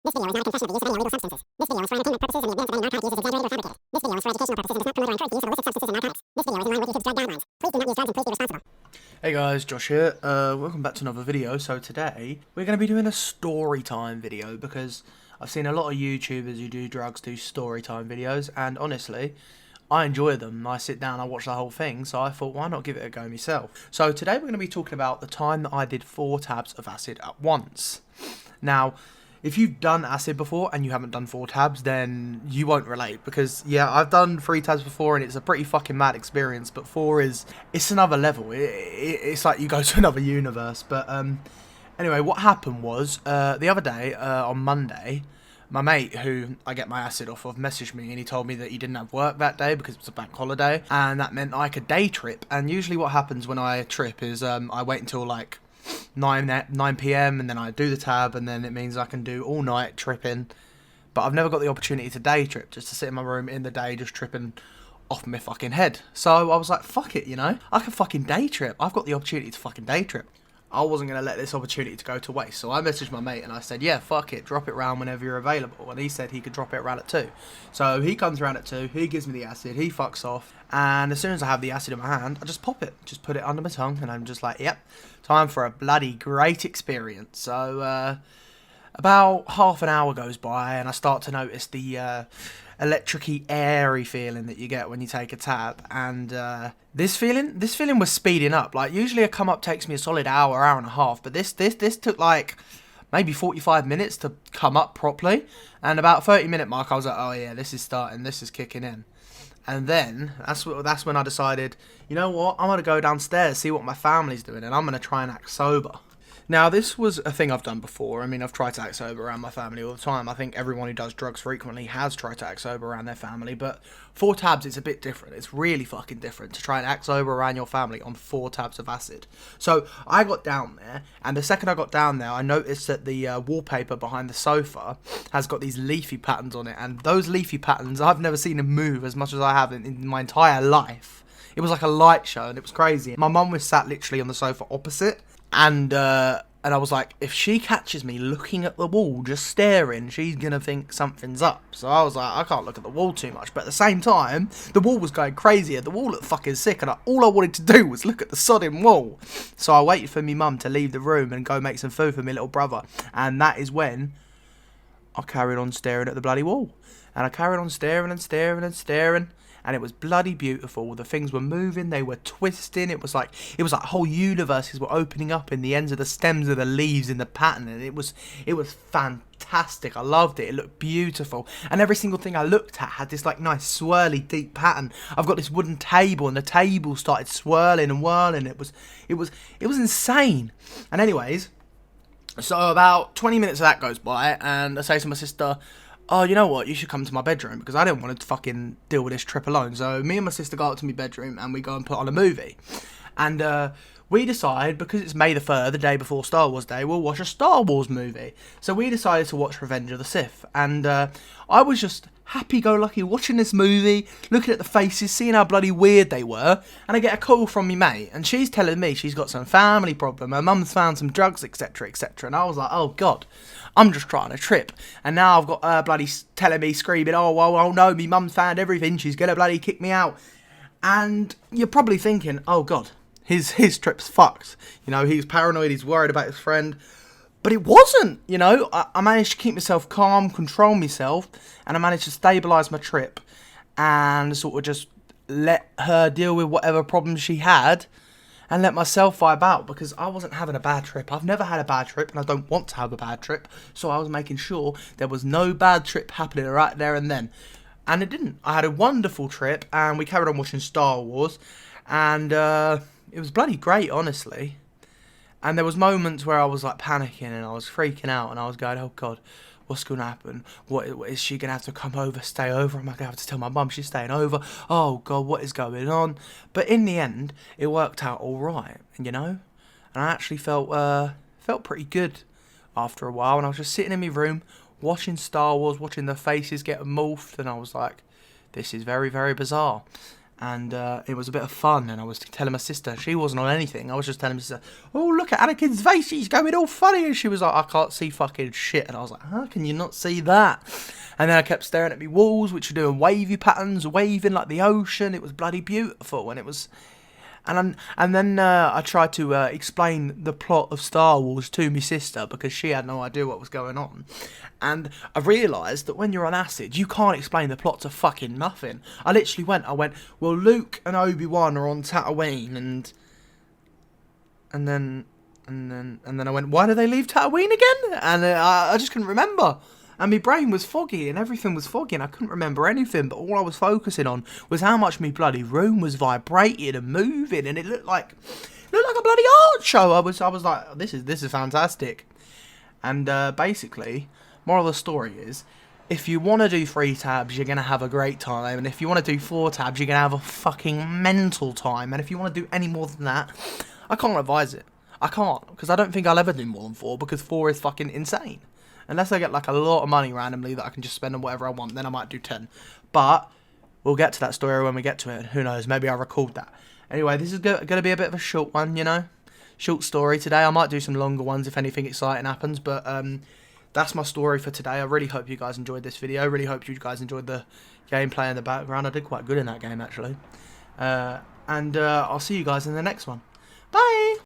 This video is not a confession of the use of any illegal substances. This video is for entertainment purposes and the advance of any narcotic use is exaggerated or fabricated. This video is for educational purposes and does not promote or encourage the use of illicit substances and narcotics. This video is in line with YouTube's drug guidelines. Please do not use drugs and please be responsible. Hey guys, Josh here. Welcome back to another video. So today we're going to be doing a story time video because I've seen a lot of YouTubers who do drugs do story time videos, and honestly, I enjoy them. I sit down, I watch the whole thing, so I thought, why not give it a go myself? So today we're going to be talking about the time that I did 4 tabs of acid at once. Now, if you've done acid before and you haven't done 4 tabs, then you won't relate, because yeah, I've done 3 tabs before and it's a pretty fucking mad experience, but 4 it's another level. It's like you go to another universe. But anyway, what happened was the other day on Monday, my mate, who I get my acid off of, messaged me and he told me that he didn't have work that day because it was a bank holiday, and that meant I could day trip. And usually what happens when I trip is I wait until like 9 p.m. and then I do the tab, and then it means I can do all night tripping. But I've never got the opportunity to day trip, just to sit in my room in the day just tripping off my fucking head. So I was like, fuck it, you know, I can fucking day trip. I've got the opportunity to fucking day trip. I wasn't going to let this opportunity to go to waste. So I messaged my mate and I said, yeah, fuck it, drop it round whenever you're available. And he said he could drop it around at 2. So he comes around at 2, he gives me the acid, he fucks off. And as soon as I have the acid in my hand, I just pop it. Just put it under my tongue and I'm just like, yep, time for a bloody great experience. So about half an hour goes by and I start to notice the electric-y, airy feeling that you get when you take a tab, and this feeling was speeding up. Like, usually a come up takes me a solid hour and a half, but this took like maybe 45 minutes to come up properly, and about 30-minute mark I was like, oh yeah, this is starting, this is kicking in. And then that's when I decided, you know what, I'm gonna go downstairs, see what my family's doing, and I'm gonna try and act sober. Now, this was a thing I've done before. I mean, I've tried to act sober around my family all the time. I think everyone who does drugs frequently has tried to act sober around their family, but 4 tabs is a bit different. It's really fucking different to try and act sober around your family on 4 tabs of acid. So, I got down there, and the second I got down there, I noticed that the wallpaper behind the sofa has got these leafy patterns on it, and those leafy patterns, I've never seen them move as much as I have in my entire life. It was like a light show, and it was crazy. My mum was sat literally on the sofa opposite, and I was like, if she catches me looking at the wall, just staring, she's going to think something's up. So I was like, I can't look at the wall too much. But at the same time, the wall was going crazier. The wall looked fucking sick, and all I wanted to do was look at the sodding wall. So I waited for me mum to leave the room and go make some food for my little brother. And that is when I carried on staring at the bloody wall. And I carried on staring and staring and staring. And it was bloody beautiful. The things were moving, they were twisting. It was like whole universes were opening up in the ends of the stems of the leaves in the pattern, and it was fantastic. I loved it. It looked beautiful, and every single thing I looked at had this like nice swirly deep pattern. I've got this wooden table, and the table started swirling and whirling. It was insane. And anyways, so about 20 minutes of that goes by, and I say to my sister, oh, you know what, you should come to my bedroom, because I didn't want to fucking deal with this trip alone. So me and my sister go up to my bedroom and we go and put on a movie. And we decide, because it's May the 3rd, the day before Star Wars Day, we'll watch a Star Wars movie. So we decided to watch Revenge of the Sith. And I was just happy-go-lucky watching this movie, looking at the faces, seeing how bloody weird they were. And I get a call from me mate, and she's telling me she's got some family problem. Her mum's found some drugs, etc, etc. And I was like, oh God, I'm just trying to trip. And now I've got her bloody telling me, screaming, oh no, me mum's found everything, she's gonna bloody kick me out. And you're probably thinking, oh God, his trip's fucked. You know, he's paranoid, he's worried about his friend. But it wasn't, you know. I managed to keep myself calm, control myself, and I managed to stabilise my trip and sort of just let her deal with whatever problems she had and let myself vibe out, because I wasn't having a bad trip. I've never had a bad trip, and I don't want to have a bad trip, so I was making sure there was no bad trip happening right there and then. And it didn't. I had a wonderful trip, and we carried on watching Star Wars, and it was bloody great, honestly. And there was moments where I was like panicking and I was freaking out, and I was going, oh God, what's going to happen? What is she going to have to come over, stay over? Am I going to have to tell my mum she's staying over? Oh God, what is going on? But in the end, it worked out all right, you know? And I actually felt pretty good after a while, and I was just sitting in my room watching Star Wars, watching the faces get morphed, and I was like, this is very, very bizarre. And it was a bit of fun, and I was telling my sister, she wasn't on anything, I was just telling my sister, oh, look at Anakin's face, he's going all funny, and she was like, I can't see fucking shit, and I was like, how can you not see that? And then I kept staring at me walls, which were doing wavy patterns, waving like the ocean. It was bloody beautiful, and it was... And then I tried to explain the plot of Star Wars to my sister because she had no idea what was going on. And I realised that when you're on acid, you can't explain the plot to fucking nothing. I literally went, well, Luke and Obi-Wan are on Tatooine, and then I went, why did they leave Tatooine again? And I just couldn't remember. And my brain was foggy and everything was foggy and I couldn't remember anything, but all I was focusing on was how much my bloody room was vibrating and moving, and it looked like a bloody art show. I was like, this is fantastic. And basically, moral of the story is, if you want to do 3 tabs, you're going to have a great time, and if you want to do 4 tabs, you're going to have a fucking mental time, and if you want to do any more than that, I can't advise it. I can't, because I don't think I'll ever do more than 4, because 4 is fucking insane. Unless I get like a lot of money randomly that I can just spend on whatever I want, then I might do 10. But we'll get to that story when we get to it. Who knows? Maybe I'll record that. Anyway, this is going to be a bit of a short one, you know. Short story today. I might do some longer ones if anything exciting happens. But that's my story for today. I really hope you guys enjoyed this video. I really hope you guys enjoyed the gameplay in the background. I did quite good in that game, actually. And I'll see you guys in the next one. Bye!